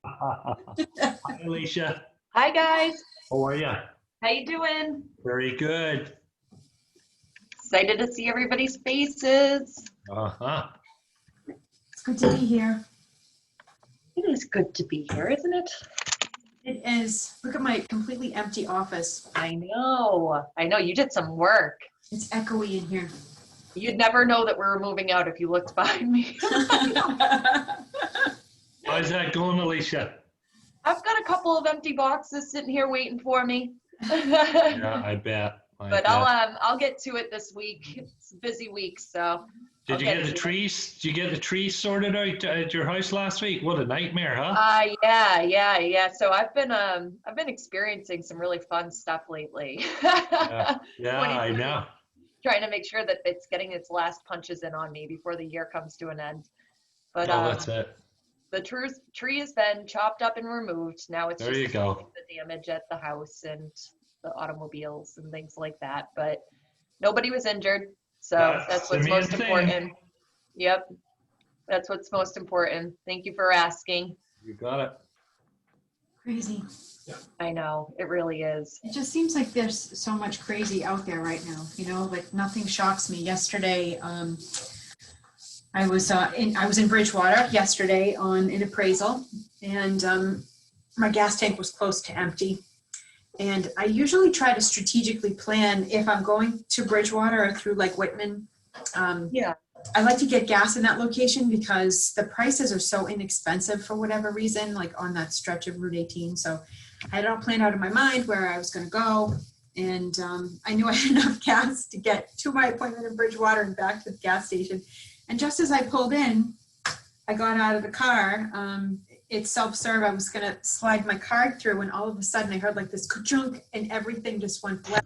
Hi, Alicia. Hi guys, How are you? how you doing? Very good. Excited to see everybody's faces. Uh-huh. It's good to be here. It is good to be here, isn't it? It is. Look at my completely empty office. I know. You did some work. It's echoey in here. You'd never know that we were moving out if you looked behind me. How's that going, Alicia? I've got a couple of empty boxes sitting here waiting for me. Yeah, I bet. But I'll get to it this week. It's a busy week, so. Did you get the trees? Did you get the trees sorted out at your house last week? What a nightmare, huh? Yeah. So I've been experiencing some really fun stuff lately. Yeah, I know. Trying to make sure that it's getting its last punches in on me before the year comes to an end. But That's it. the tree has been chopped up and removed. Now it's There just you go. the damage at the house and the automobiles and things like that. But nobody was injured, so that's what's most important. Yep, that's what's most important. Thank you for asking. You got it. Crazy. I know, it really is. It just seems like there's so much crazy out there right now. You know, like nothing shocks me. Yesterday, I was in Bridgewater yesterday on an appraisal, and my gas tank was close to empty. And I usually try to strategically plan if I'm going to Bridgewater or through like Whitman. Yeah. I like to get gas in that location because the prices are so inexpensive for whatever reason, like on that stretch of Route 18. So I had it all planned out in my mind where I was going to go. And I knew I had enough gas to get to my appointment in Bridgewater and back to the gas station. And just as I pulled in, I got out of the car. It's self-serve. I was going to slide my card through, and all of a sudden I heard like this ka-chunk, and everything just went black.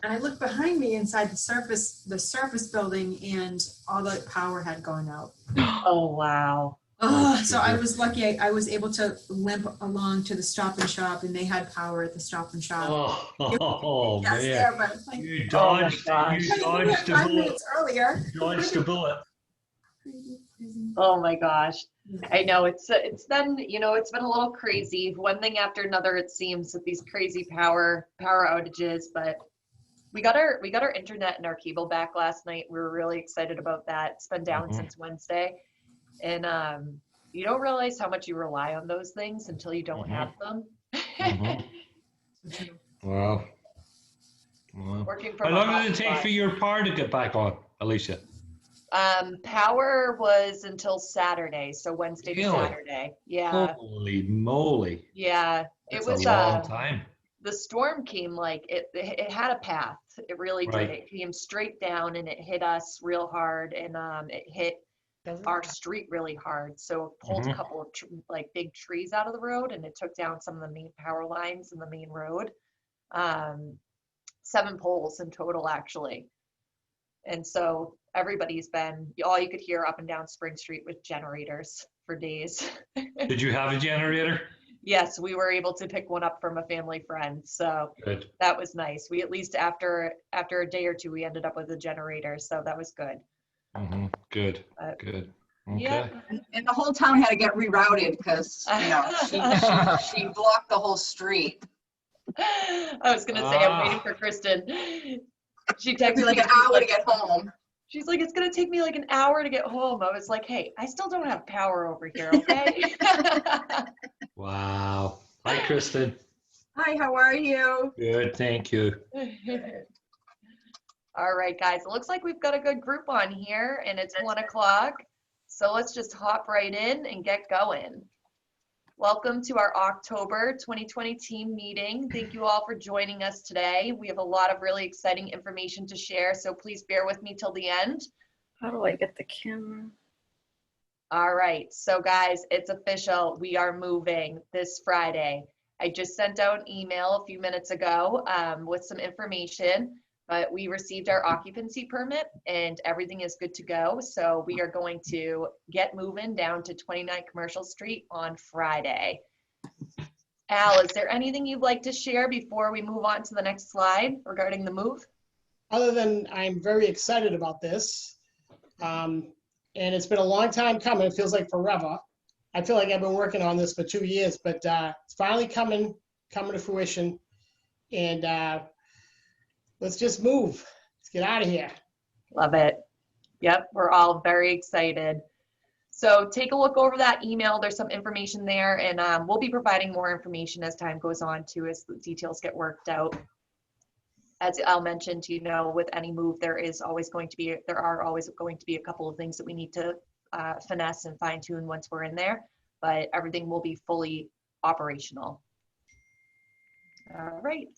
And I looked behind me inside the surface building, and all the power had gone out. Oh, wow. So I was lucky. I was able to limp along to the Stop and Shop, and they had power at the Stop and Shop. Man. There, but like, You dodged a bullet. Earlier. Dodged a bullet. Oh my gosh. I know it's been, it's been a little crazy, one thing after another, it seems, with these crazy power outages, but we got our internet and our cable back last night. We were really excited about that. It's been down since Wednesday. And you don't realize how much you rely on those things until you don't have them. Wow. Working from How long did it take for your power to get back on, Alicia? Power was until Saturday, so Wednesday to Saturday. Yeah. Holy moly. Yeah. That's a long time. The storm came like it had a path. It really did. It came straight down and it hit us real hard, and it hit our street really hard. So it pulled a couple of big trees out of the road, and it took down some of the main power lines in the main road. 7 poles in total, actually. And so everybody's been, all you could hear up and down Spring Street with generators for days. Did you have a generator? Yes, we were able to pick one up from a family friend. So good. That was nice. We at least after a day or two, we ended up with a generator. So that was good. Good. Good. Okay. Yeah. And the whole town had to get rerouted because, she blocked the whole street. I was going to say, I'm waiting for Kristen. She texted me like an hour to get home. She's like, it's going to take me like an hour to get home. I was like, hey, I still don't have power over here, okay? Wow. Hi, Kristen. Hi, how are you? Good, thank you. All right, guys, it looks like we've got a good group on here, and it's 1 o'clock. So let's just hop right in and get going. Welcome to our October 2020 team meeting. Thank you all for joining us today. We have a lot of really exciting information to share, so please bear with me till the end. How do I get the camera? All right, so guys, it's official. We are moving this Friday. I just sent out an email a few minutes ago with some information, but we received our occupancy permit and everything is good to go. So we are going to get moving down to 29 Commercial Street on Friday. Al, is there anything you'd like to share before we move on to the next slide regarding the move? Other than I'm very excited about this. And it's been a long time coming. It feels like forever. I feel like I've been working on this for 2 years, but it's finally coming to fruition. And let's just move. Let's get out of here. Love it. Yep, we're all very excited. So take a look over that email. There's some information there, and we'll be providing more information as time goes on too, as the details get worked out. As Al mentioned, you know, with any move, there are always going to be a couple of things that we need to finesse and fine tune once we're in there, but everything will be fully operational. All right.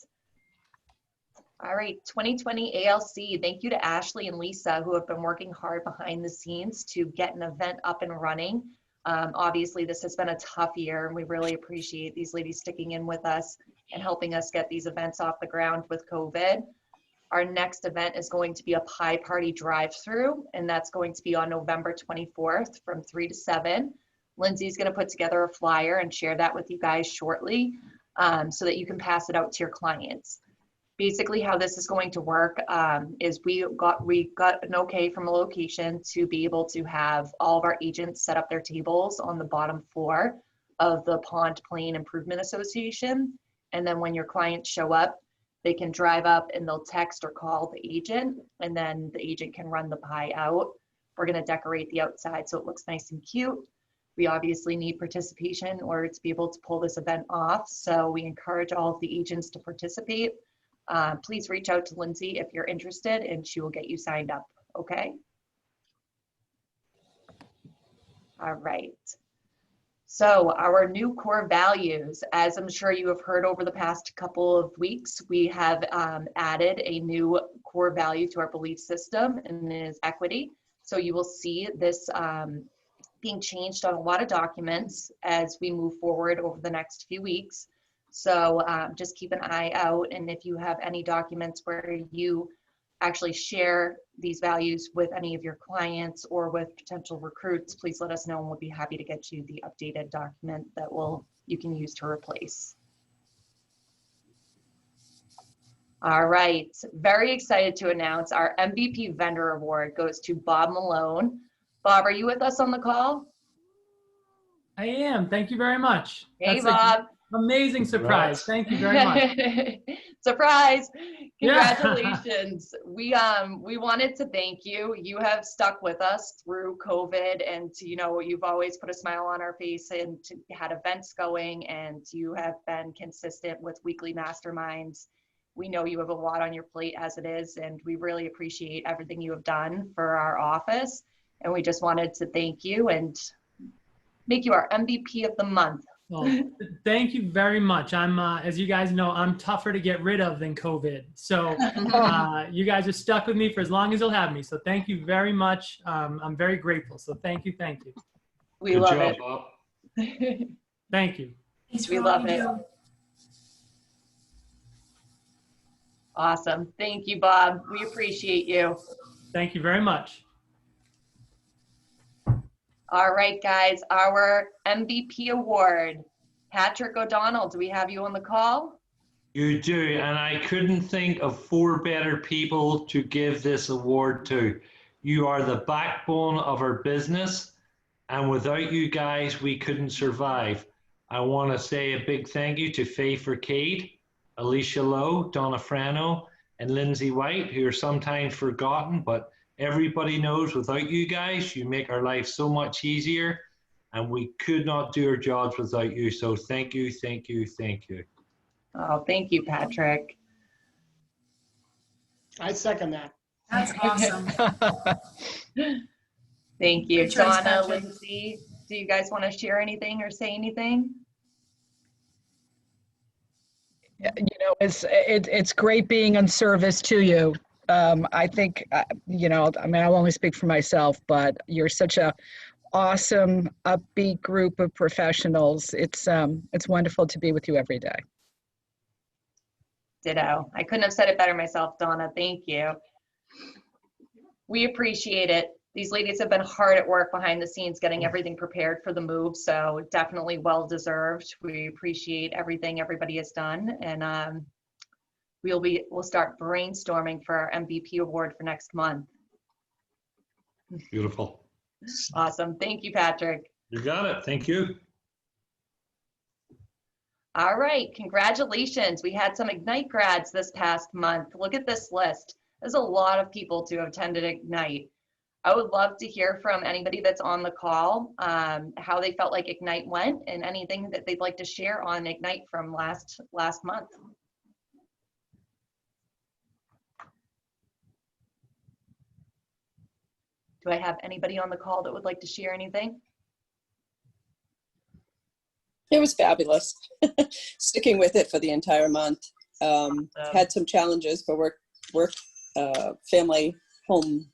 All right, 2020 ALC, thank you to Ashley and Lisa who have been working hard behind the scenes to get an event up and running. Obviously, this has been a tough year, and we really appreciate these ladies sticking in with us and helping us get these events off the ground with COVID. Our next event is going to be a pie party drive-through, and that's going to be on November 24th from 3 to 7. Lindsay's going to put together a flyer and share that with you guys shortly so that you can pass it out to your clients. Basically, how this is going to work is we got an okay from a location to be able to have all of our agents set up their tables on the bottom floor of the Pond Plain Improvement Association. And then when your clients show up, they can drive up and they'll text or call the agent, and then the agent can run the pie out. We're going to decorate the outside so it looks nice and cute. We obviously need participation in order to be able to pull this event off. So we encourage all of the agents to participate. Please reach out to Lindsay if you're interested, and she will get you signed up, okay? All right. So our new core values, as I'm sure you have heard over the past couple of weeks, we have added a new core value to our belief system, and it is equity. So you will see this being changed on a lot of documents as we move forward over the next few weeks. So just keep an eye out, and if you have any documents where you actually share these values with any of your clients or with potential recruits, please let us know, and we'll be happy to get you the updated document that you can use to replace. All right, very excited to announce our MVP Vendor Award goes to Bob Malone. Bob, are you with us on the call? I am. Thank you very much. Hey, That's Bob. amazing surprise. Thank you very much. Surprise. Yeah. Congratulations. We wanted to thank you. You have stuck with us through COVID, and you know, you've always put a smile on our face and had events going, and you have been consistent with weekly masterminds. We know you have a lot on your plate as it is, and we really appreciate everything you have done for our office. And we just wanted to thank you and make you our MVP of the month. Well, thank you very much. I'm, as you guys know, I'm tougher to get rid of than COVID. So you guys are stuck with me for as long as you'll have me. So thank you very much. I'm very grateful. So thank you. Thank you. We Good love job, it. Bob. Thank you. Thanks We for all love you it. do. Awesome. Thank you, Bob. We appreciate you. Thank you very much. All right, guys, our MVP award. Patrick O'Donnell, do we have you on the call? You do, and I couldn't think of 4 better people to give this award to. You are the backbone of our business, and without you guys, we couldn't survive. I want to say a big thank you to Faye Forcade, Alicia Lowe, Donna Frano, and Lindsay White, who are sometimes forgotten, but everybody knows without you guys, you make our life so much easier, and we could not do our jobs without you. So thank you, thank you, thank you. Oh, thank you, Patrick. I second that. That's awesome. Thank you. Good choice, Donna, Patrick. Lindsay, do you guys want to share anything or say anything? You know, it's great being in service to you. I think, you know, I mean, I'll only speak for myself, but you're such a awesome, upbeat group of professionals. It's wonderful to be with you every day. Ditto. I couldn't have said it better myself, Donna. Thank you. We appreciate it. These ladies have been hard at work behind the scenes getting everything prepared for the move, so definitely well deserved. We appreciate everything everybody has done, and we'll start brainstorming for our MVP award for next month. Beautiful. Awesome. Thank you, Patrick. You got it. Thank you. All right, congratulations. We had some Ignite grads this past month. Look at this list. There's a lot of people to have attended Ignite. I would love to hear from anybody that's on the call, how they felt like Ignite went and anything that they'd like to share on Ignite from last month. Do I have anybody on the call that would like to share anything? It was fabulous. Sticking with it for the entire month. Had some challenges for work, family, home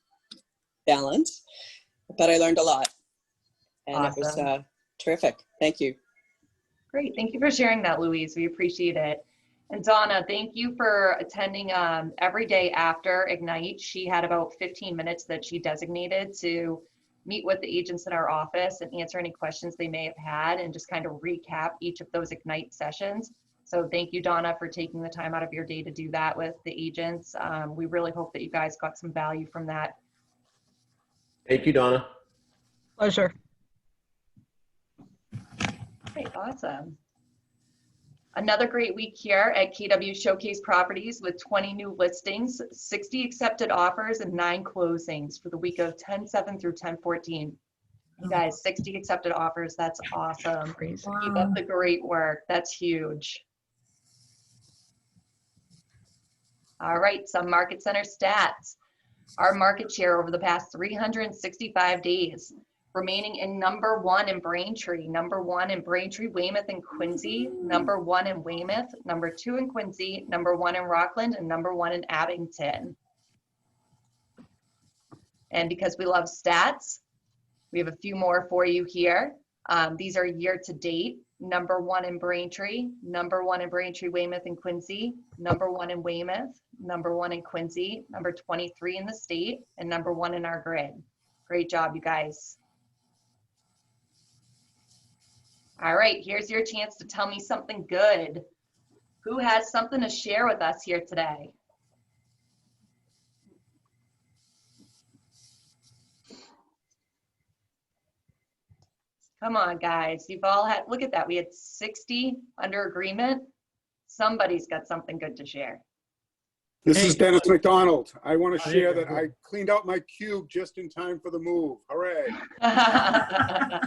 balance, but I learned a lot, and Awesome. It was terrific. Thank you. Great, thank you for sharing that, Louise. We appreciate it. And Donna, thank you for attending every day after Ignite. She had about 15 minutes that she designated to meet with the agents in our office and answer any questions they may have had and just kind of recap each of those Ignite sessions. So thank you, Donna, for taking the time out of your day to do that with the agents. We really hope that you guys got some value from that. Thank you, Donna. Pleasure. Okay, awesome. Another great week here at KW Showcase Properties with 20 new listings, 60 accepted offers, and 9 closings for the week of 10/7 through 10/14. You guys, 60 accepted offers, that's awesome. Crazy. Keep up the great work, that's huge. All right, some market center stats. Our market share over the past 365 days, remaining in #1 in Braintree, #1 in Braintree, Weymouth, and Quincy, #1 in Weymouth, #2 in Quincy, #1 in Rockland, and #1 in Abington. And because we love stats, we have a few more for you here. These are year to date. #1 in Braintree, #1 in Braintree, Weymouth, and Quincy, #1 in Weymouth, #1 in Quincy, number 23 in the state, and #1 in our grid. Great job, you guys. All right, here's your chance to tell me something good. Who has something to share with us here today? Come on, guys. You've all had, look at that. We had 60 under agreement. Somebody's got something good to share. This Hey. is Dennis McDonald. I want to Hi, share that Dennis. I cleaned out my cube just in time for the move. Hooray. I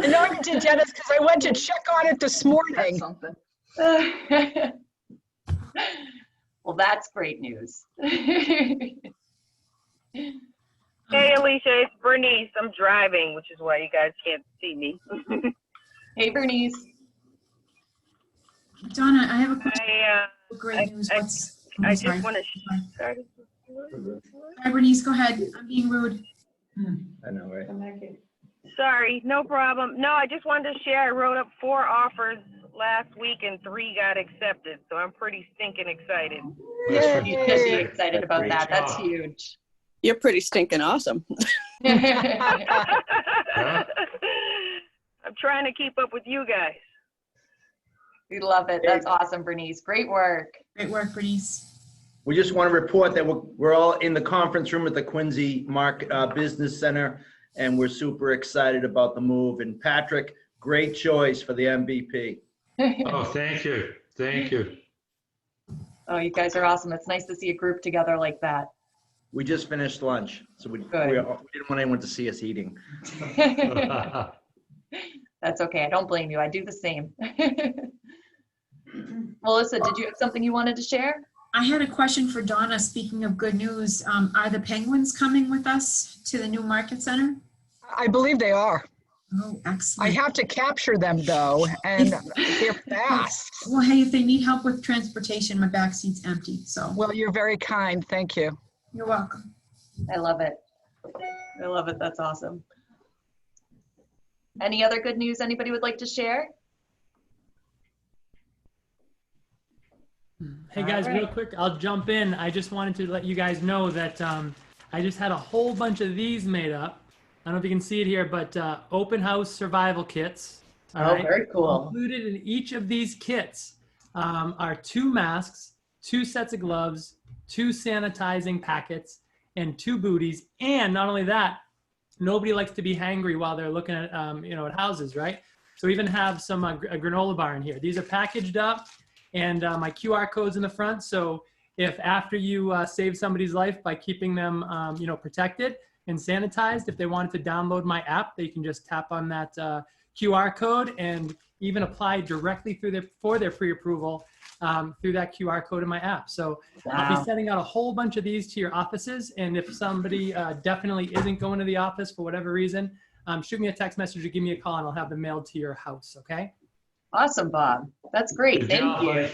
know you did, Dennis, because I went to check on it this That's morning. something. Well, that's great news. Hey, Alicia, it's Bernice. I'm driving, which is why you guys can't see me. Hey, Bernice. Donna, I have a question. I Great news. I- What's, I I'm just sorry. want to start. Hi, Bernice, go ahead. I'm being rude. I know, right? Sorry, no problem. No, I just wanted to share. I wrote up 4 offers last week and 3 got accepted, so I'm pretty stinking excited. You should be Yay. excited about Great that. That's job. huge. You're pretty stinking awesome. I'm trying to keep up with you guys. We love it. That's awesome, Bernice. Great work. Great work, Bernice. We just want to report that we're all in the conference room at the Quincy Business Center, and we're super excited about the move. And Patrick, great choice for the MVP. Oh, thank you. Thank you. Oh, you guys are awesome. It's nice to see a group together like that. We just finished lunch, so we Good. didn't want anyone to see us eating. That's okay. I don't blame you. I do the same. Melissa, did you have something you wanted to share? I had a question for Donna. Speaking of good news, are the Penguins coming with us to the new market center? I believe they are. Oh, I excellent. have to capture them though, and they're fast. Well, hey, if they need help with transportation, my back seat's empty, so Well, you're very kind. Thank you. you're welcome. I love it. I love it. That's awesome. Any other good news anybody would like to share? Hey guys, All right. real quick, I'll jump in. I just wanted to let you guys know that I just had a whole bunch of these made up. I don't know if you can see it here, but open house survival kits. All Oh, right? very cool. Included in each of these kits are 2 masks, 2 sets of gloves, 2 sanitizing packets, and 2 booties. And not only that, nobody likes to be hangry while they're looking at, at houses, right? So we even have some a granola bar in here. These are packaged up, and my QR code's in the front. So if after you save somebody's life by keeping them, protected and sanitized, if they wanted to download my app, they can just tap on that QR code and even apply directly for their pre-approval through that QR code in my app. So I'll be sending out a whole bunch of these to your offices. And if somebody definitely isn't going to the office for whatever reason, shoot me a text message or give me a call and I'll have them mailed to your house, okay? Awesome, Bob. That's great. Good Thank job, you. buddy.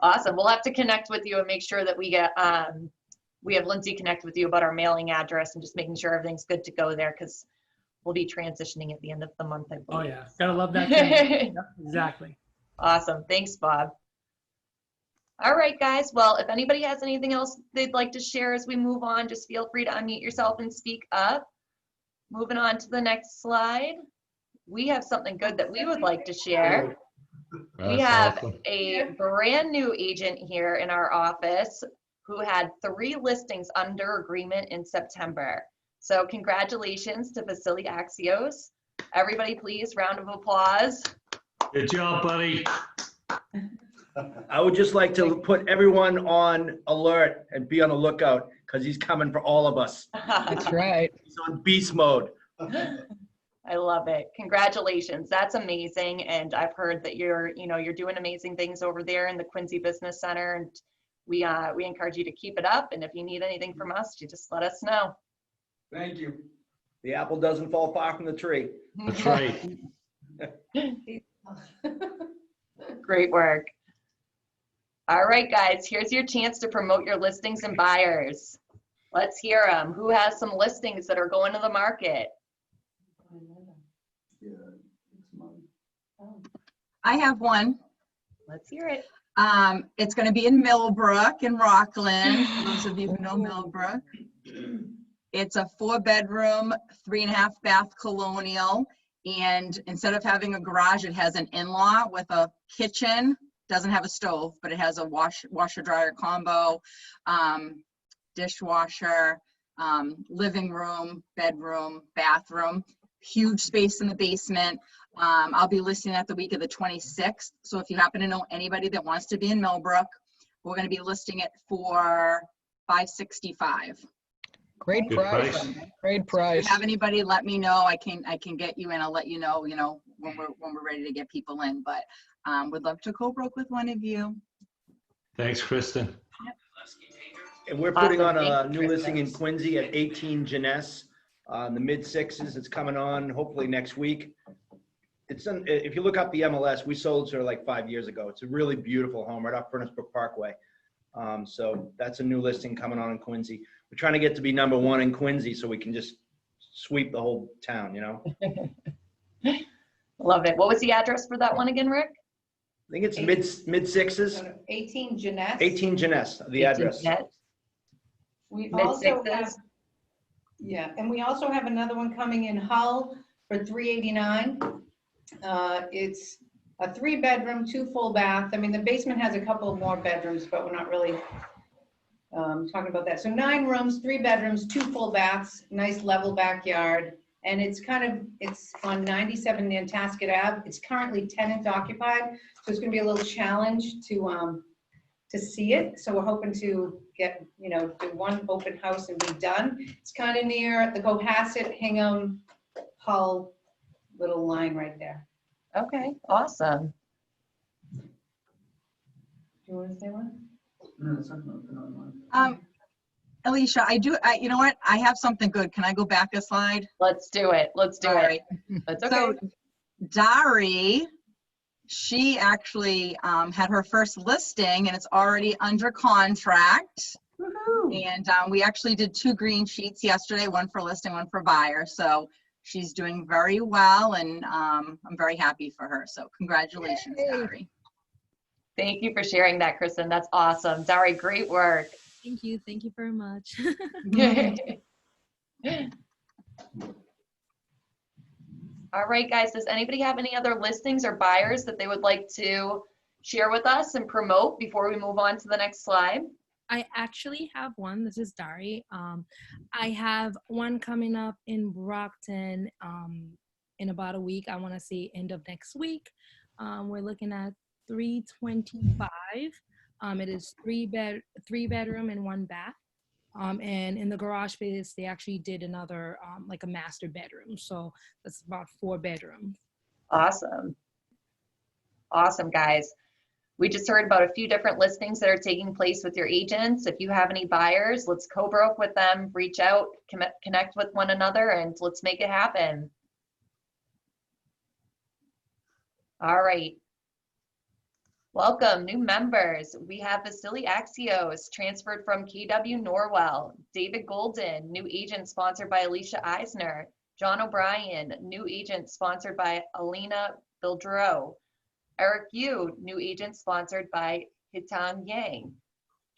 Awesome. We'll have to connect with you and make sure that we have Lindsay connect with you about our mailing address and just making sure everything's good to go there, because we'll be transitioning at the end of the month, I believe. Oh yeah, gotta love that. Yep, exactly. Awesome. Thanks, Bob. All right, guys. Well, if anybody has anything else they'd like to share as we move on, just feel free to unmute yourself and speak up. Moving on to the next slide. We have something good that we would like to share. We have a brand new agent here in our office who had 3 listings under agreement in September. So congratulations to Vasily Axios. Everybody please, round of applause. Good job, buddy. I would just like to put everyone on alert and be on the lookout because he's coming for all of us. That's right. He's on beast mode. I love it. Congratulations. That's amazing. And I've heard that you're doing amazing things over there in the Quincy Business Center. And we encourage you to keep it up. And if you need anything from us, you just let us know. Thank you. The apple doesn't fall far from the tree. That's right. Great work. All right, guys, here's your chance to promote your listings and buyers. Let's hear them. Who has some listings that are going to the market? I have one. Let's hear it. It's going to be in Millbrook in Rockland. For those of you who know Millbrook. It's a 4-bedroom, 3.5 bath colonial. And instead of having a garage, it has an in-law with a kitchen. Doesn't have a stove, but it has a washer dryer combo, dishwasher, living room, bedroom, bathroom, huge space in the basement. I'll be listing at the week of the 26th. So if you happen to know anybody that wants to be in Millbrook, we're going to be listing it for $565. Great Good price. price. Great If price. you have anybody, let me know. I can get you in. I'll let you know, when we're ready to get people in. But would love to co-broke with one of you. Thanks, Kristen. And we're putting on Awesome. a Thank new you, listing in Chris. Quincy at 18 Jeunesse, in the mid-6s. It's coming on hopefully next week. If you look up the MLS, we sold her like 5 years ago. It's a really beautiful home right off Furnace Brook Parkway. So that's a new listing coming on in Quincy. We're trying to get to be #1 in Quincy so we can just sweep the whole town, Love it. What was the address for that one again, Rick? I think it's mid-6s. 18 Jeunesse. 18 Jeunesse, the address. We also have, Mid-6s. yeah, and we also have another one coming in Hull for $389. It's a 3-bedroom, 2 full bath. I mean, the basement has a couple more bedrooms, but we're not really talking about that. So 9 rooms, 3 bedrooms, 2 full baths, nice level backyard. And it's on 97 Nantasket Ave. It's currently tenant occupied. So it's gonna be a little challenge to see it. So we're hoping to get, do one open house and be done. It's kind of near the Cohasset, Hingham, Hull little line right there. Okay, awesome. Do you want to say one? Alicia, you know what? I have something good. Can I go back a slide? Let's do it. Let's do All it. right. That's okay. So Dari, she actually had her first listing and it's already under contract. Woohoo. And we actually did 2 green sheets yesterday, one for listing, one for buyer. So she's doing very well and I'm very happy for her. So congratulations, Dari. Thank you for sharing that, Kristen. That's awesome. Dari, great work. Thank you. Thank you very much. All right, guys, does anybody have any other listings or buyers that they would like to share with us and promote before we move on to the next slide? I actually have one. This is Dari. I have one coming up in Brockton in about a week. I want to say end of next week. We're looking at 325. It is three bedroom and 1 bath. And in the garage space, they actually did another like a master bedroom. So that's about 4 bedrooms. Awesome. Awesome, guys. We just heard about a few different listings that are taking place with your agents. If you have any buyers, let's co-broke with them, reach out, connect with one another, and let's make it happen. All right. Welcome, new members. We have Vasily Axios, transferred from KW Norwell. David Golden, new agent sponsored by Alicia Eisner. John O'Brien, new agent sponsored by Alina Bildreau. Eric Yu, new agent sponsored by Hitan Yang.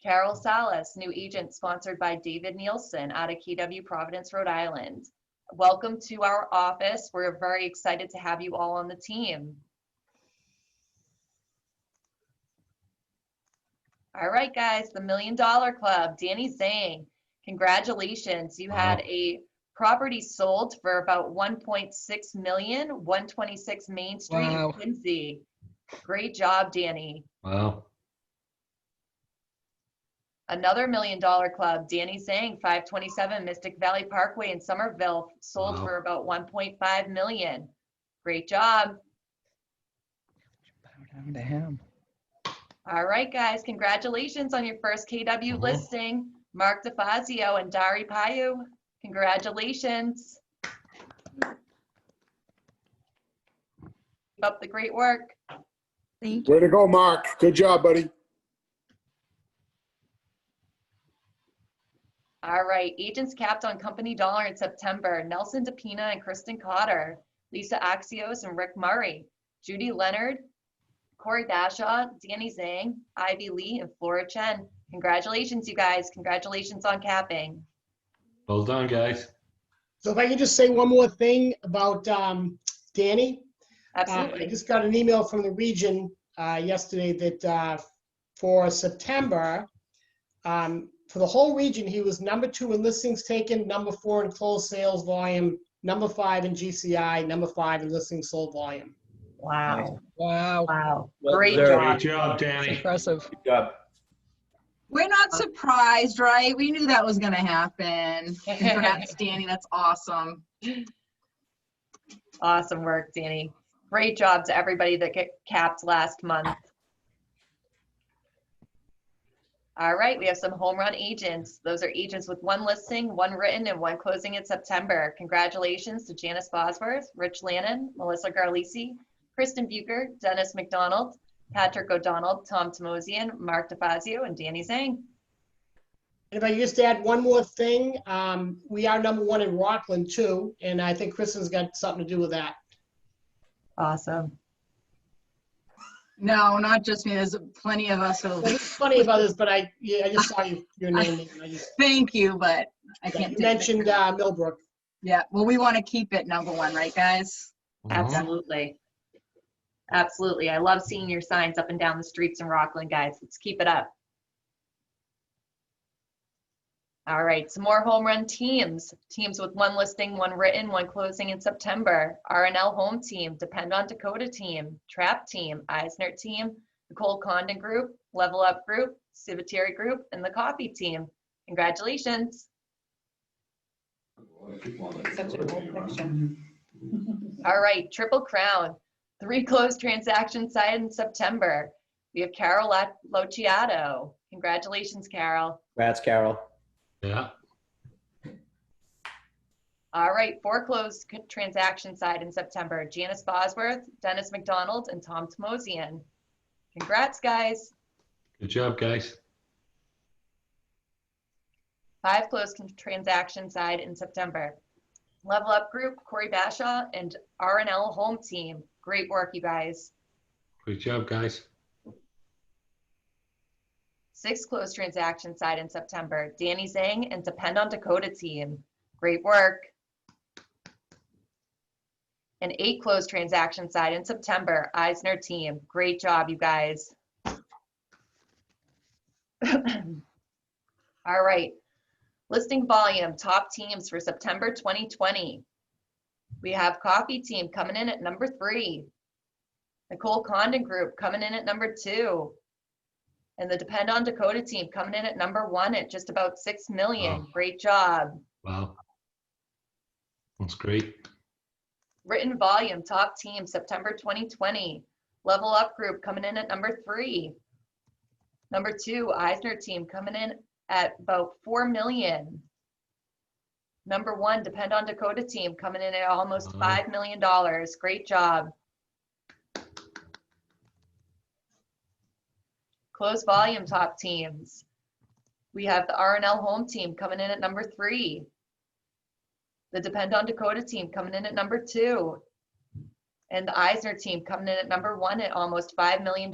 Carol Salas, new agent sponsored by David Nielsen out of KW Providence, Rhode Island. Welcome to our office. We're very excited to have you all on the team. All right, guys, the $1 Million Club, Danny Zhang, congratulations. You had a property sold for about 1.6 million, 126 Main Street in Quincy. Great job, Danny. Wow. Another $1 Million Club, Danny Zhang, 527 Mystic Valley Parkway in Somerville, sold for about 1.5 million. Great job. Bow down to him. All right, guys, congratulations on your first KW listing. Mark DeFazio and Dari Payu, congratulations. Keep up the great work. Thank you. Way to go, Mark. Good job, buddy. All right, agents capped on company dollar in September. Nelson DePina and Kristen Cotter, Lisa Axios and Rick Murray, Judy Leonard, Corey Bashaw, Danny Zhang, Ivy Lee, and Flora Chen. Congratulations, you guys. Congratulations on capping. Well done, guys. So if I can just say one more thing about Danny. Absolutely. I just got an email from the region yesterday that for September, for the whole region, he was number 2 in listings taken, number 4 in closed sales volume, number 5 in GCI, number 5 in listings sold volume. Wow. Wow. Wow. Well Great deserved. job. Great job, Danny. Impressive. Good job. We're not surprised, right? We knew that was gonna happen. Congrats, Danny, that's awesome. Awesome work, Danny. Great job to everybody that get capped last month. All right, we have some home run agents. Those are agents with 1 listing, 1 written, and 1 closing in September. Congratulations to Janice Bosworth, Rich Lannon, Melissa Garlisi, Kristen Bucher, Dennis McDonald, Patrick O'Donnell, Tom Timosian, Mark DeFazio, and Danny Zhang. And if I could just add one more thing, we are number 1 in Rockland too, and I think Kristen's got something to do with that. Awesome. No, not just me, there's plenty of us. There's plenty of others, but I just saw your name. And I just, Thank you, but I you can't take it. mentioned Millbrook. Yeah, well, we want to keep it number 1, right, guys? Absolutely. Absolutely. I love seeing your signs up and down the streets in Rockland, guys. Let's keep it up. All right, some more home run teams. Teams with 1 listing, 1 written, 1 closing in September. RNL Home Team, Depend on Dakota Team, Trap Team, Eisner Team, Nicole Condon Group, Level Up Group, Civiteri Group, and the Coffee Team. Congratulations. Such a cool picture. All right, Triple Crown, 3 closed transactions signed in September. We have Carol Lociato. Congratulations, Carol. Congrats, Carol. Yeah. All right, 4 closed transaction side in September. Janice Bosworth, Dennis McDonald, and Tom Timosian. Congrats, guys. Good job, guys. 5 closed transaction side in September. Level Up Group, Corey Bashaw, and RNL Home Team. Great work, you guys. Good job, guys. 6 closed transaction side in September. Danny Zhang and Depend on Dakota Team. Great work. And 8 closed transaction side in September. Eisner Team. Great job, you guys. All right. Listing volume, top teams for September 2020. We have Coffee Team coming in at number 3. Nicole Condon Group coming in at number 2. And the Depend on Dakota team coming in at number 1 at just about 6 million. Wow. Great job. Wow. That's great. Written volume, top team, September 2020. Level Up Group coming in at number 3. Number 2, Eisner team coming in at about 4 million. Number 1, Depend on Dakota team coming in at almost $5 million. Great job. Closed volume, top teams. We have the R&L Home team coming in at number 3. The Depend on Dakota team coming in at number 2. And the Eisner team coming in at number 1 at almost $5 million.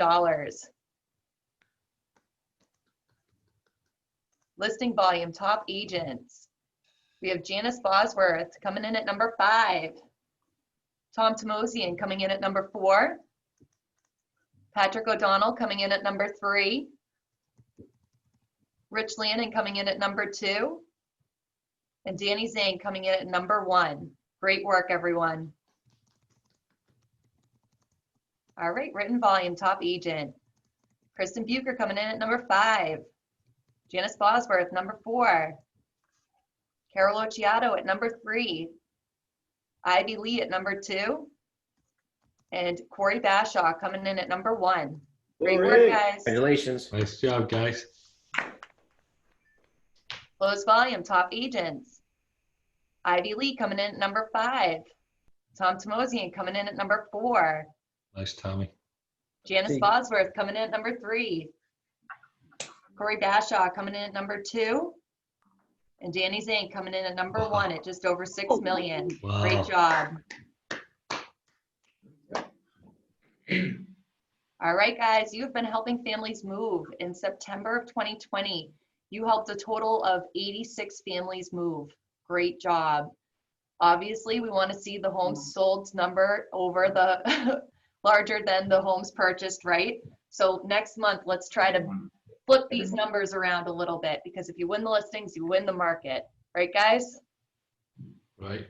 Listing volume, top agents. We have Janice Bosworth coming in at number 5. Tom Timosian coming in at number 4. Patrick O'Donnell coming in at number 3. Rich Lannon coming in at number 2. And Danny Zane coming in at number 1. Great work, everyone. All right, written volume, top agent. Kristen Bucher coming in at number 5. Janice Bosworth, number 4. Carol Occhiato at number 3. Ivy Lee at number 2. And Corey Bashaw coming in at number 1. Great work, guys. Congratulations. Nice job, guys. Closed volume, top agents. Ivy Lee coming in at number 5. Tom Timosian coming in at number 4. Nice, Tommy. Janice Bosworth coming in at number 3. Corey Bashaw coming in at number 2. And Danny Zane coming in at number 1 at just over 6 million. Wow. Great job. All right, guys, you've been helping families move. In September of 2020, you helped a total of 86 families move. Great job. Obviously, we want to see the homes sold number over the larger than the homes purchased, right? So next month, let's try to flip these numbers around a little bit, because if you win the listings, you win the market. Right, guys? Right.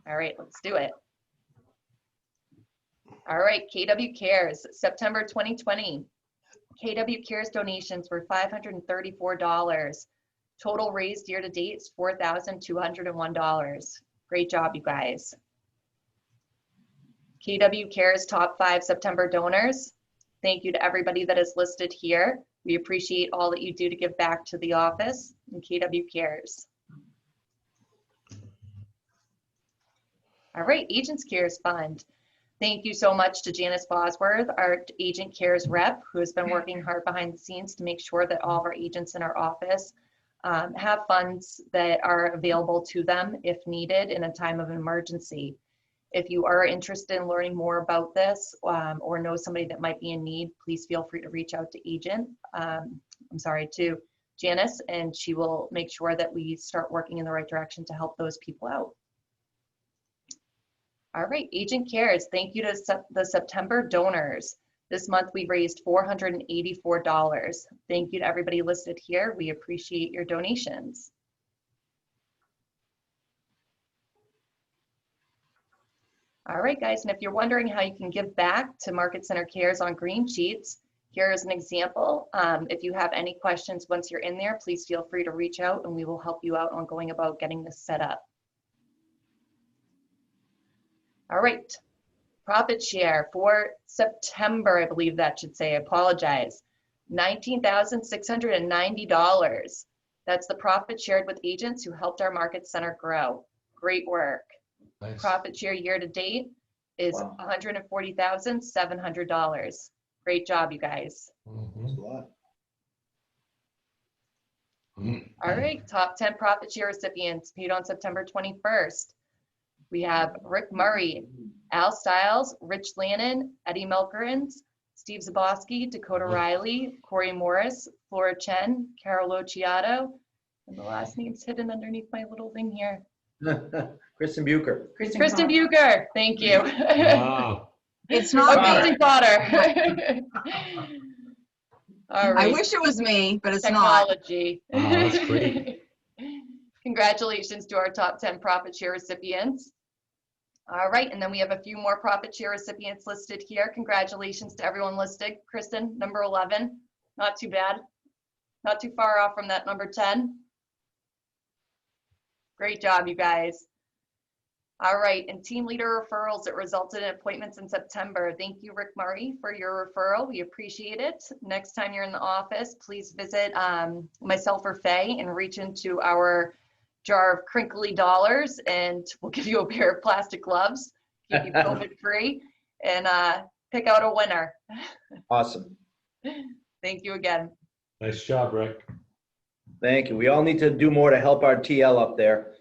All right, let's do it. All right, KW Cares, September 2020. KW Cares donations were $534. Total raised year to date is $4,201. Great job, you guys. KW Cares top 5 September donors. Thank you to everybody that is listed here. We appreciate all that you do to give back to the office and KW Cares. All right, Agents Cares Fund. Thank you so much to Janice Bosworth, our Agent Cares rep, who has been working hard behind the scenes to make sure that all of our agents in our office have funds that are available to them if needed in a time of to Janice, and she will make sure that we start working in the right direction to help those people out. All right, Agent Cares, thank you to the September donors. This month we raised $484. Thank you to everybody listed here. We appreciate your donations. All right, guys, and if you're wondering how you can give back to Market Center Cares on green sheets, here is an example. If you have any questions once you're in there, please feel free to reach out and we will help you out on going about getting this set up. All right, profit share for September, I believe that should say, I apologize, $19,690. That's the profit shared with agents who helped our Market Center grow. Great work. Nice. Profit share year to date is $140,700. Great job, you guys. That's a lot. All right, top 10 profit share recipients paid on September 21st. We have Rick Murray, Al Stiles, Rich Lannon, Eddie Melkerins, Steve Zaboski, Dakota Riley, Corey Morris, Flora Chen, Carol Occhiato, and the last name's hidden underneath my little thing here. Kristen Bucher. Kristen Bucher, thank you. Wow. It's not Amazing daughter. All I right. wish it was me, but it's not. Technology. Oh, that's great. Congratulations to our top 10 profit share recipients. All right, and then we have a few more profit share recipients listed here. Congratulations to everyone listed. Kristen, number 11, not too bad. Not too far off from that number 10. Great job, you guys. All right, and team leader referrals that resulted in appointments in September. Thank you, Rick Murray, for your referral. We appreciate it. Next time you're in the office, please visit myself or Faye and reach into our jar of crinkly dollars, and we'll give you a pair of plastic gloves, keep you COVID free, and pick out a winner. Awesome. Thank you again. Nice job, Rick. Thank you. We all need to do more to help our TL up there.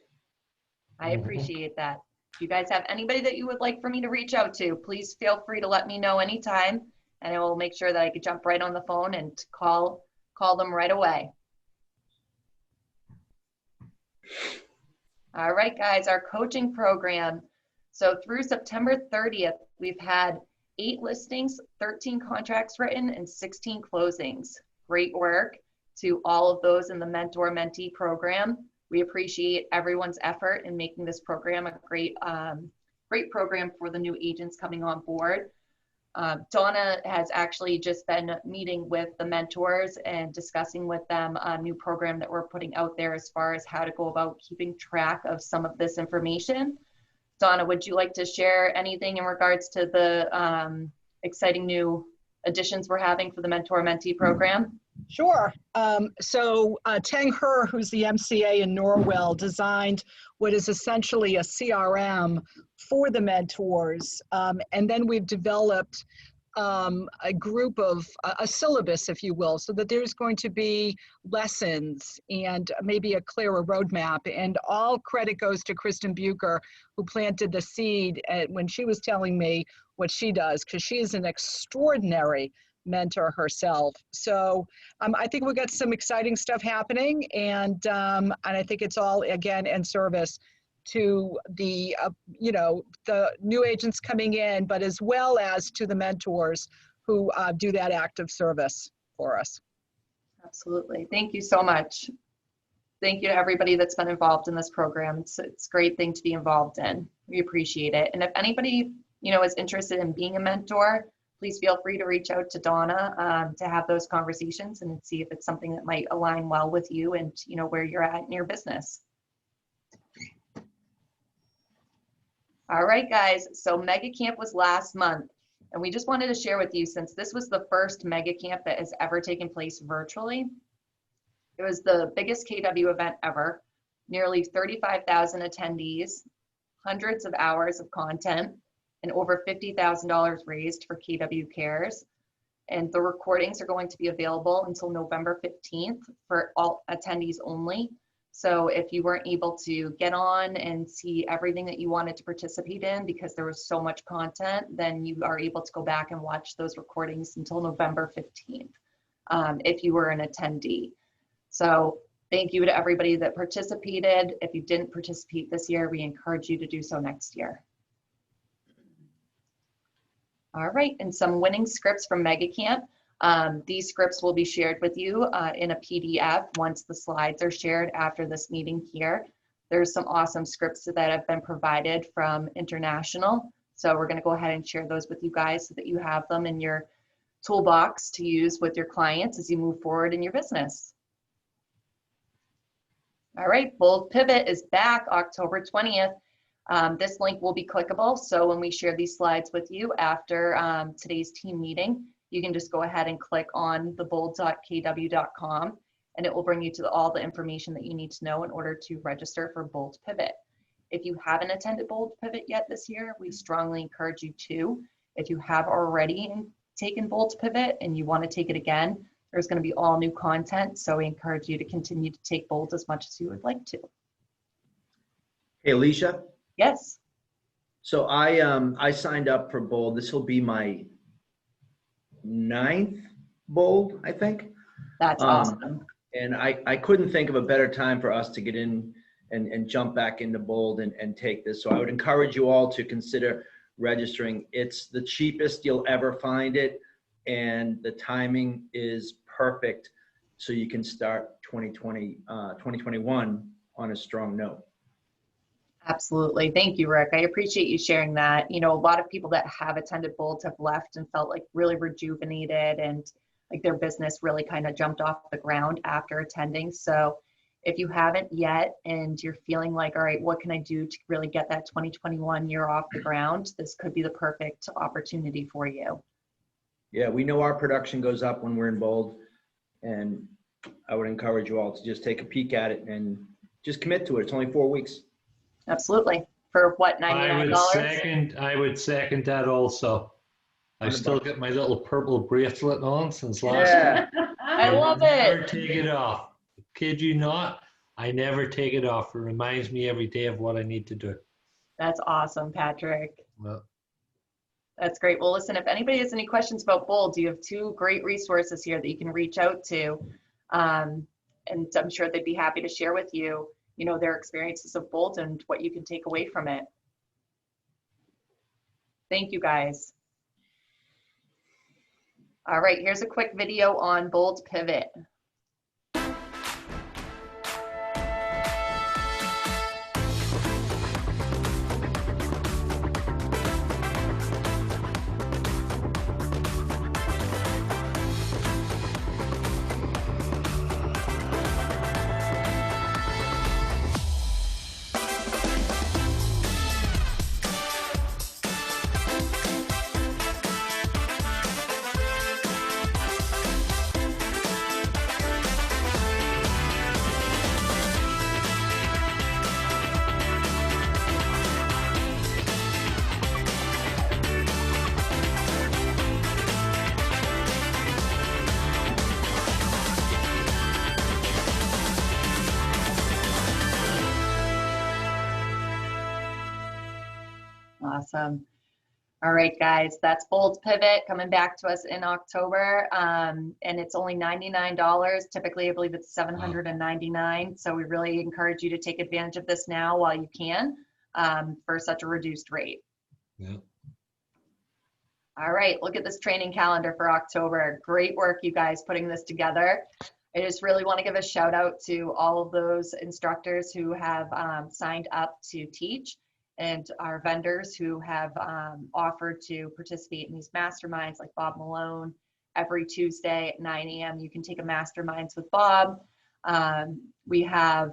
I appreciate that. If you guys have anybody that you would like for me to reach out to, please feel free to let me know anytime, and I will make sure that I can jump right on the phone and call them right away. All right, guys, our coaching program. So through September 30th, we've had 8 listings, 13 contracts written, and 16 closings. Great work to all of those in the Mentor Mentee program. We appreciate everyone's effort in making this program a great program for the new agents coming on board. Donna has actually just been meeting with the mentors and discussing with them a new program that we're putting out there as far as how to go about keeping track of some of this information. Donna, would you like to share anything in regards to the exciting new additions we're having for the Mentor Mentee program? Sure. So Tang He, who's the MCA in Norwell, designed what is essentially a CRM for the mentors. And then we've developed a group of, a syllabus, if you will, so that there's going to be lessons and maybe a clearer roadmap. And all credit goes to Kristen Bucher, who planted the seed when she was telling me what she does, because she is an extraordinary mentor herself. So I think we've got some exciting stuff happening, and I think it's all, again, in service to the the new agents coming in, but as well as to the mentors who do that active service for us. Absolutely. Thank you so much. Thank you to everybody that's been involved in this program. It's a great thing to be involved in. We appreciate it. And if anybody is interested in being a mentor, please feel free to reach out to Donna to have those conversations and see if it's something that might align well with you and where you're at in your business. All right, guys, so Mega Camp was last month, and we just wanted to share with you, since this was the first Mega Camp that has ever taken place virtually. It was the biggest KW event ever, nearly 35,000 attendees, hundreds of hours of content, and over $50,000 raised for KW Cares. And the recordings are going to be available until November 15th for all attendees only. So if you weren't able to get on and see everything that you wanted to participate in because there was so much content, then you are able to go back and watch those recordings until November 15th if you were an attendee. So thank you to everybody that participated. If you didn't participate this year, we encourage you to do so next year. All right, and some winning scripts from Mega Camp. These scripts will be shared with you in a PDF once the slides are shared after this meeting here. There's some awesome scripts that have been provided from International. So we're gonna go ahead and share those with you guys so that you have them in your toolbox to use with your clients as you move forward in your business. All right, Bold Pivot is back October 20th. This link will be clickable. So when we share these slides with you after today's team meeting, you can just go ahead and click on thebold.kw.com and it will bring you to all the information that you need to know in order to register for Bold Pivot. If you haven't attended Bold Pivot yet this year, we strongly encourage you to. If you have already taken Bold Pivot and you want to take it again, there's going to be all new content. So we encourage you to continue to take Bold as much as you would like to. Hey, Alicia. Yes. So I signed up for Bold. This will be my 9th Bold, I think. That's awesome. And I couldn't think of a better time for us to get in and jump back into Bold and take this. So I would encourage you all to consider registering. It's the cheapest you'll ever find it, and the timing is perfect so you can start 2021 on a strong note. Absolutely. Thank you, Rick. I appreciate you sharing that. You know, a lot of people that have attended Bold have left and felt like really rejuvenated and like their business really kind of jumped off the ground after attending. So if you haven't yet and you're feeling like, all right, what can I do to really get that 2021 year off the ground? This could be the perfect opportunity for you. Yeah, we know our production goes up when we're in Bold, and I would encourage you all to just take a peek at it and just commit to it. It's only 4 weeks. Absolutely. For what, $99? I would second that also. I still get my little purple bracelet on since last year. I love Never it. take it off. Kid you not, I never take it off. It reminds me every day of what I need to do. That's awesome, Patrick. Well, That's great. Well, listen, if anybody has any questions about Bold, you have 2 great resources here that you can reach out to. And I'm sure they'd be happy to share with you, you know, their experiences of Bold and what you can take away from it. Thank you, guys. All right, here's a quick video on Bold Pivot. Awesome. All right, guys, that's Bold Pivot coming back to us in October. And it's only $99. Typically, I believe it's $799. So we really encourage you to take advantage of this now while you can for such a reduced rate. yeah. All right, look at this training calendar for October. Great work, you guys, putting this together. I just really want to give a shout out to all of those instructors who have signed up to teach, and our vendors who have offered to participate in these masterminds, like Bob Malone. Every Tuesday at 9 a.m. you can take a masterminds with Bob. We have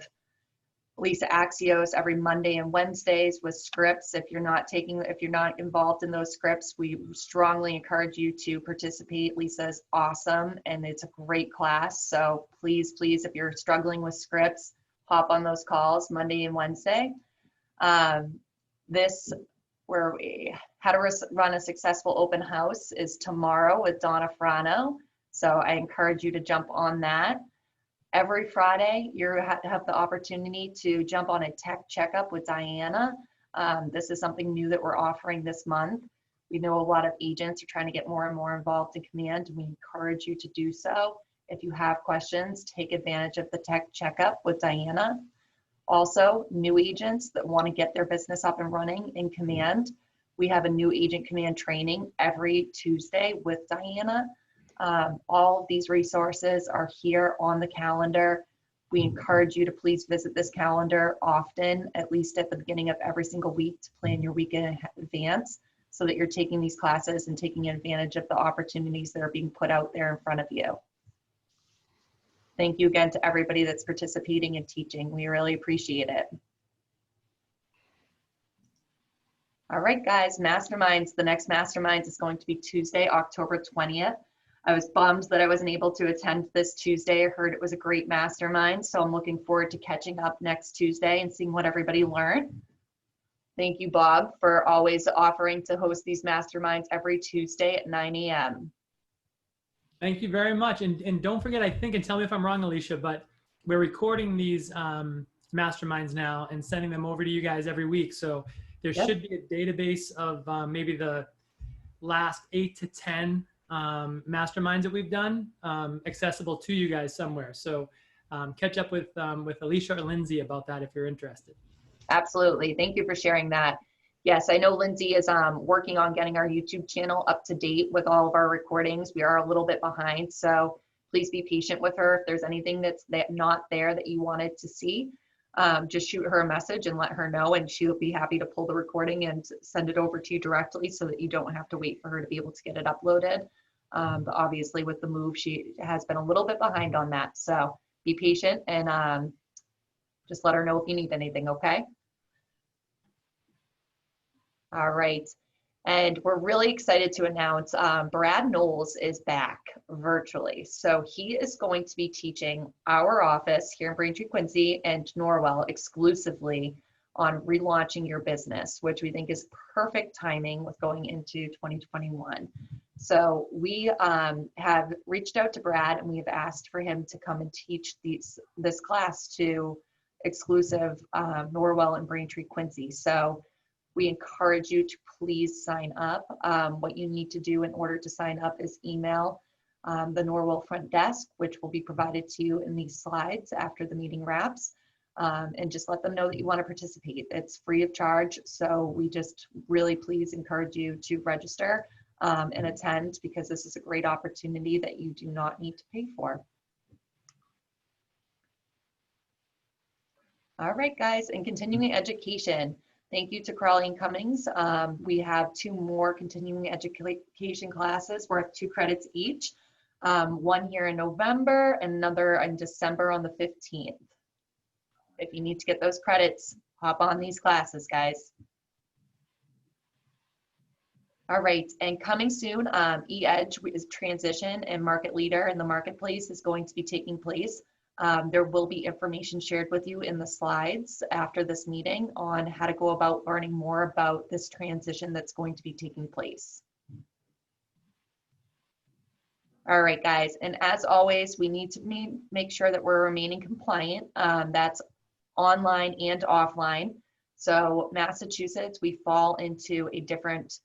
Lisa Axios every Monday and Wednesdays with scripts. If you're not involved in those scripts, we strongly encourage you to participate. Lisa's awesome and it's a great class. So please, if you're struggling with scripts, hop on those calls Monday and Wednesday. How to run a successful open house is tomorrow with Donna Frano. So I encourage you to jump on that. Every Friday, you have the opportunity to jump on a tech checkup with Diana. This is something new that we're offering this month. We know a lot of agents are trying to get more and more involved in command, and we encourage you to do so. If you have questions, take advantage of the tech checkup with Diana. Also, new agents that want to get their business up and running in command, we have a new agent command training every Tuesday with Diana. All of these resources are here on the calendar. We encourage you to please visit this calendar often, at least at the beginning of every single week, to plan your week in advance so that you're taking these classes and taking advantage of the opportunities that are being put out there in front of you. Thank you again to everybody that's participating and teaching. We really appreciate it. All right, guys, masterminds. The next masterminds is going to be Tuesday, October 20th. I was bummed that I wasn't able to attend this Tuesday. I heard it was a great mastermind, so I'm looking forward to catching up next Tuesday and seeing what everybody learned. Thank you, Bob, for always offering to host these masterminds every Tuesday at 9 a.m. Thank you very much. And don't forget, I think, and tell me if I'm wrong, Alicia, but we're recording these masterminds now and sending them over to you guys every week. So there should be a database of maybe the last 8 to 10 masterminds that we've done accessible to you guys somewhere. So catch up with Alicia or Lindsay about that if you're interested. Absolutely. Thank you for sharing that. Yes, I know Lindsay is working on getting our YouTube channel up to date with all of our recordings. We are a little bit behind, so please be patient with her. If there's anything that's not there that you wanted to see, just shoot her a message and let her know, and she'll be happy to pull the recording and send it over to you directly so that you don't have to wait for her to be able to get it uploaded. But obviously with the move, she has been a little bit behind on that. So be patient and just let her know if you need anything, okay? All right. And we're really excited to announce Brad Knowles is back virtually. So he is going to be teaching our office here in Braintree, Quincy and Norwell exclusively on relaunching your business, which we think is perfect timing with going into 2021. So we have reached out to Brad and we have asked for him to come and teach this class to exclusive Norwell and Braintree, Quincy. So we encourage you to please sign up. What you need to do in order to sign up is email the Norwell front desk, which will be provided to you in these slides after the meeting wraps, and just let them know that you want to participate. It's free of charge, so we just really please encourage you to register and attend, because this is a great opportunity that you do not need to pay for. All right, guys, and continuing education. Thank you to Carleen Cummings. We have 2 more continuing education classes worth 2 credits each. One here in November and another in December on the 15th. If you need to get those credits, hop on these classes, guys. All right, and coming soon, eEdge is transition and market leader in the marketplace is going to be taking place. There will be information shared with you in the slides after this meeting on how to go about learning more about this transition that's going to be taking place. All right, guys, and as always, we need to make sure that we're remaining compliant. That's online and offline. So Massachusetts, we fall into a different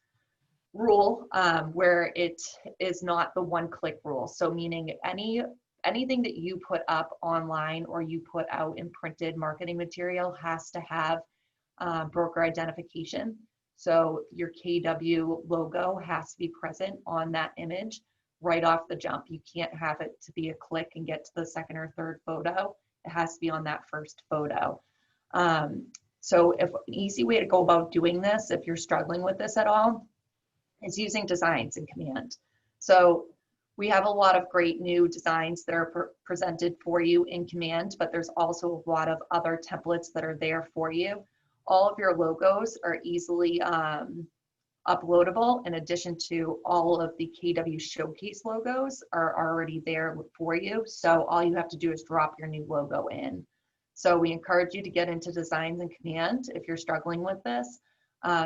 rule where it is not the one-click rule. So meaning anything that you put up online or you put out in printed marketing material has to have broker identification. So your KW logo has to be present on that image right off the jump. You can't have it to be a click and get to the second or third photo. It has to be on that first photo. So if an easy way to go about doing this, if you're struggling with this at all, is using designs in Command. So we have a lot of great new designs that are presented for you in Command, but there's also a lot of other templates that are there for you. All of your logos are easily uploadable, in addition to all of the KW Showcase logos are already there for you. So all you have to do is drop your new logo in. So we encourage you to get into designs in Command if you're struggling with this,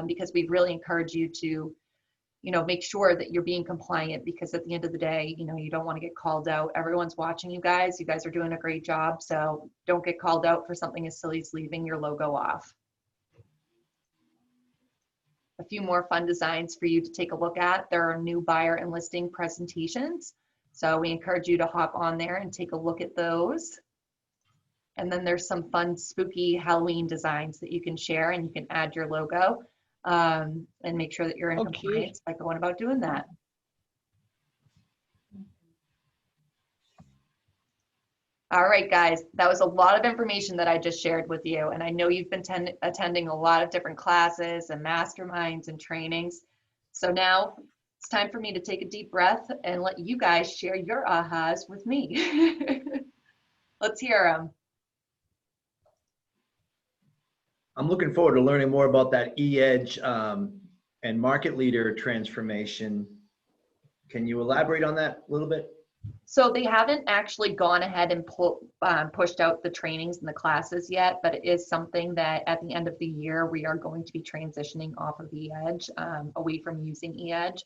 because we really encourage you to make sure that you're being compliant, because at the end of the day, you don't want to get called out. Everyone's watching you guys. You guys are doing a great job. So don't get called out for something as silly as leaving your logo off. A few more fun designs for you to take a look at. There are new buyer and listing presentations. So we encourage you to hop on there and take a look at those. And then there's some fun, spooky Halloween designs that you can share, and you can add your logo. And make sure that you're in compliance by going about doing that. All right, guys, that was a lot of information that I just shared with you. And I know you've been attending a lot of different classes and masterminds and trainings. So now it's time for me to take a deep breath and let you guys share your ahas with me. Let's hear them. I'm looking forward to learning more about that eEdge and market leader transformation. Can you elaborate on that a little bit? So they haven't actually gone ahead and pushed out the trainings and the classes yet, but it is something that at the end of the year, we are going to be transitioning off of eEdge, away from using eEdge.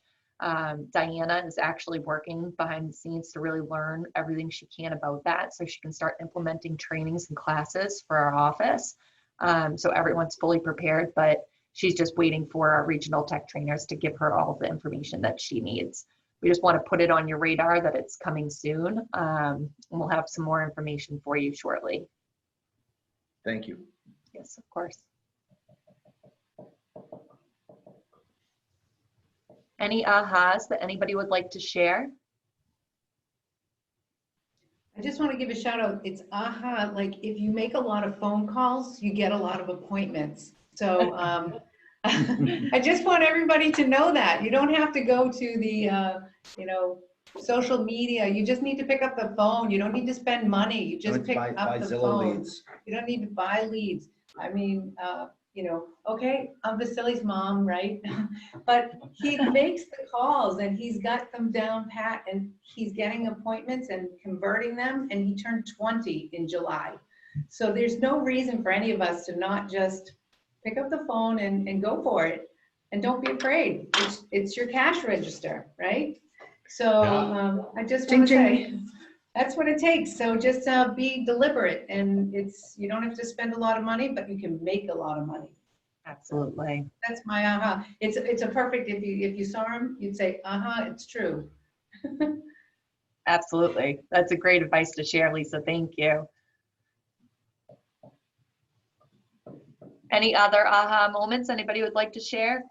Diana is actually working behind the scenes to really learn everything she can about that, so she can start implementing trainings and classes for our office. So everyone's fully prepared, but she's just waiting for our regional tech trainers to give her all the information that she needs. We just want to put it on your radar that it's coming soon. And we'll have some more information for you shortly. Thank you. Yes, of course. Any ahas that anybody would like to share? I just want to give a shout out. It's AHA, like if you make a lot of phone calls, you get a lot of appointments. So I just want everybody to know that. You don't have to go to the, social media. You just need to pick up the phone. You don't need to spend money. You just pick up the phone. You don't need to buy leads. I mean, okay, I'm Vasily's mom, right? But he makes the calls and he's got them down pat and he's getting appointments and converting them, and he turned 20 in July. So there's no reason for any of us to not just pick up the phone and go for it. And don't be afraid. It's your cash register, right? So I just want to say, that's what it takes. So just be deliberate, and you don't have to spend a lot of money, but you can make a lot of money. Absolutely. That's my aha. It's a perfect, if you saw him, you'd say, it's true. Absolutely. That's a great advice to share, Lisa. Thank you. Any other aha moments anybody would like to share?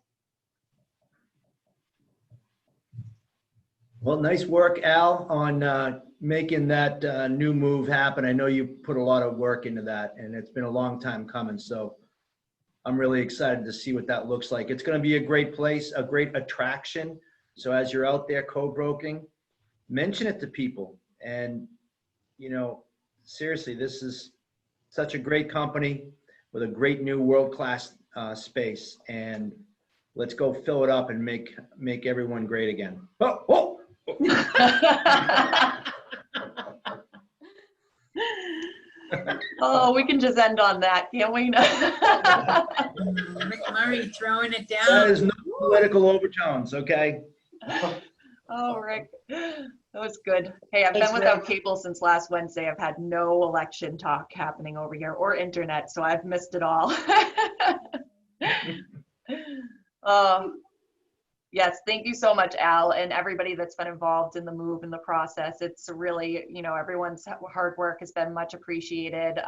Well, nice work, Al, on making that new move happen. I know you put a lot of work into that, and it's been a long time coming. So I'm really excited to see what that looks like. It's going to be a great place, a great attraction. So as you're out there co-broking, mention it to people. And, seriously, this is such a great company with a great new world-class space. And let's go fill it up and make everyone great again. Oh. Oh, we can just end on that, can't we? Rick Murray throwing it down. That is no political overtones, okay? Oh, Rick, that was good. Hey, I've been without cable since last Wednesday. I've had no election talk happening over here or internet, so I've missed it all. Yes, thank you so much, Al, and everybody that's been involved in the move and the process. It's really, everyone's hard work has been much appreciated.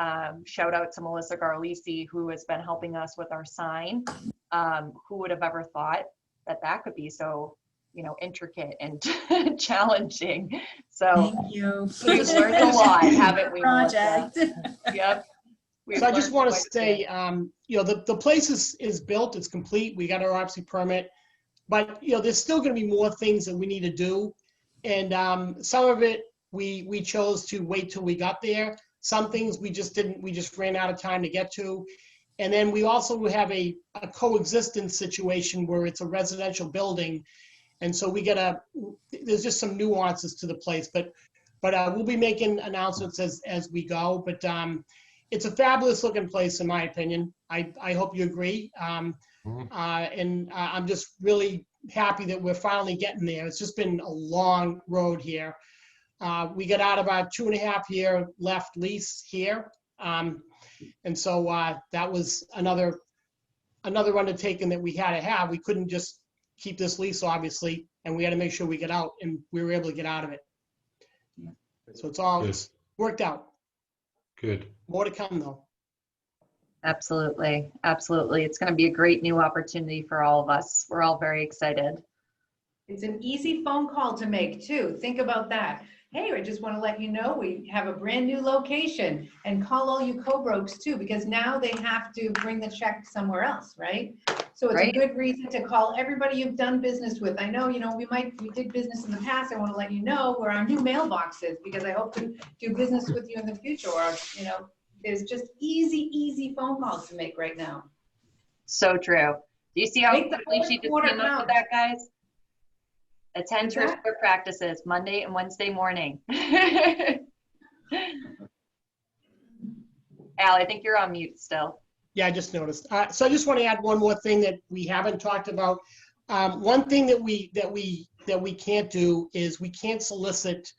Shout out to Melissa Garlisi, who has been helping us with our sign. Who would have ever thought that could be so, intricate and challenging? So thank you. We've learned a lot, haven't we, Melissa? Project. Yep. So I just want to say, the place is built, it's complete. We got our occupancy permit. But, there's still going to be more things that we need to do. And some of it, we chose to wait till we got there. Some things we just ran out of time to get to. And then we also have a coexistence situation where it's a residential building. And so there's just some nuances to the place. But we'll be making announcements as we go. But it's a fabulous looking place, in my opinion. I hope you agree. And I'm just really happy that we're finally getting there. It's just been a long road here. We got out of our 2.5-year left lease here. And so that was another undertaking that we had to have. We couldn't just keep this lease, obviously, and we had to make sure we get out, and we were able to get out of it. So it's worked out. Good. More to come, though. Absolutely. Absolutely. It's going to be a great new opportunity for all of us. We're all very excited. It's an easy phone call to make too. Think about that. Hey, I just want to let you know we have a brand new location, and call all you co-brokes too, because now they have to bring the check somewhere else, right? So it's a good reason to call everybody you've done business with. I know, we did business in the past. I want to let you know where our new mailbox is, because I hope to do business with you in the future. Or, there's just easy phone calls to make right now. So true. Do you see how quickly she just came up with that, guys? Attend her practices Monday and Wednesday morning. Al, I think you're on mute still. Yeah, I just noticed. So I just want to add one more thing that we haven't talked about. One thing that we can't do is we can't solicit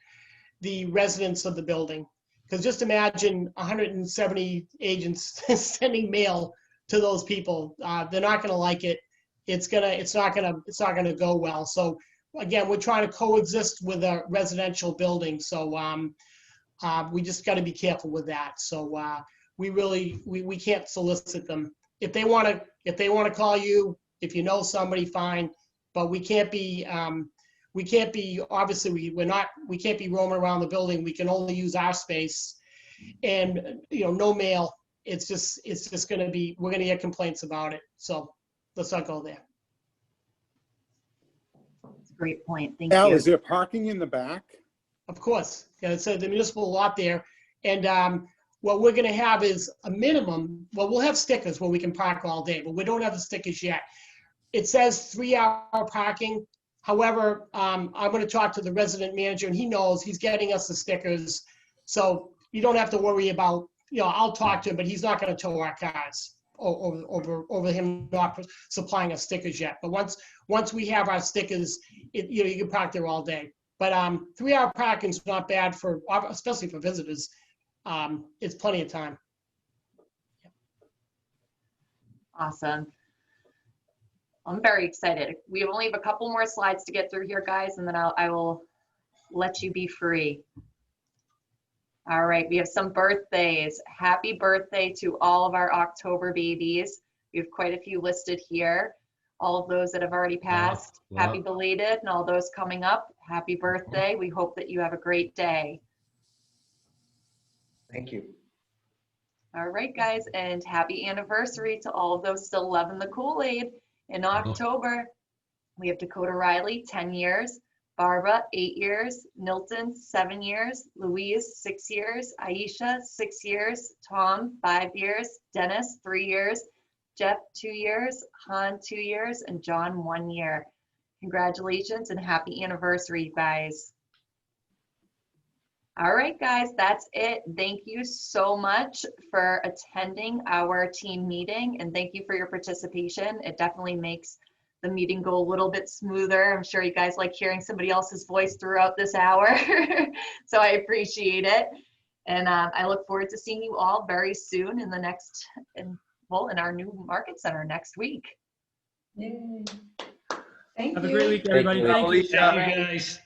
the residents of the building. Because just imagine 170 agents sending mail to those people. They're not going to like it. It's not going to go well. So again, we're trying to coexist with a residential building. So we just got to be careful with that. So we can't solicit them. If they want to call you, if you know somebody, fine. But we can't be we can't be, obviously, we can't be roaming around the building. We can only use our space. And, no mail. It's just gonna be, we're gonna get complaints about it. So let's not go there. That's a great point. Thank Al, you. is there parking in the back? Of course. Yeah, it's the municipal lot there. And what we're gonna have is a minimum, well, we'll have stickers where we can park all day, but we don't have the stickers yet. It says 3-hour parking. However, I'm gonna talk to the resident manager, and he knows, he's getting us the stickers. So you don't have to worry about, I'll talk to him, but he's not gonna tow our cars over him not supplying us stickers yet. But once we have our stickers, you can park there all day. But 3-hour parking's not bad especially for visitors. It's plenty of time. Awesome. I'm very excited. We only have a couple more slides to get through here, guys, and then I will let you be free. All right, we have some birthdays. Happy birthday to all of our October babies. We have quite a few listed here. All of those that have already passed, wow. happy belated, and all those coming up, happy birthday. We hope that you have a great day. Thank you. All right, guys, and happy anniversary to all of those still loving the Kool-Aid. In October, we have Dakota Riley, 10 years, Barbara, 8 years, Nilton, 7 years, Louise, 6 years, Aisha, 6 years, Tom, 5 years, Dennis, 3 years, Jeff, 2 years, Han, 2 years, and John, 1 year. Congratulations and happy anniversary, you guys. All right, guys, that's it. Thank you so much for attending our team meeting, and thank you for your participation. It definitely makes the meeting go a little bit smoother. I'm sure you guys like hearing somebody else's voice throughout this hour, so I appreciate it. And I look forward to seeing you all very soon in our new market center next week. Yay. Thank Have a you. great week, everybody. Thank you. Thank you, guys.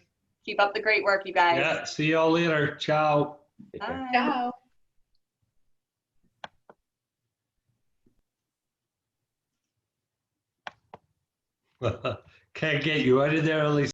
Keep up the great work, you guys. Yeah, see y'all later. Ciao. Bye. Ciao. Can't get you out of there, Elise.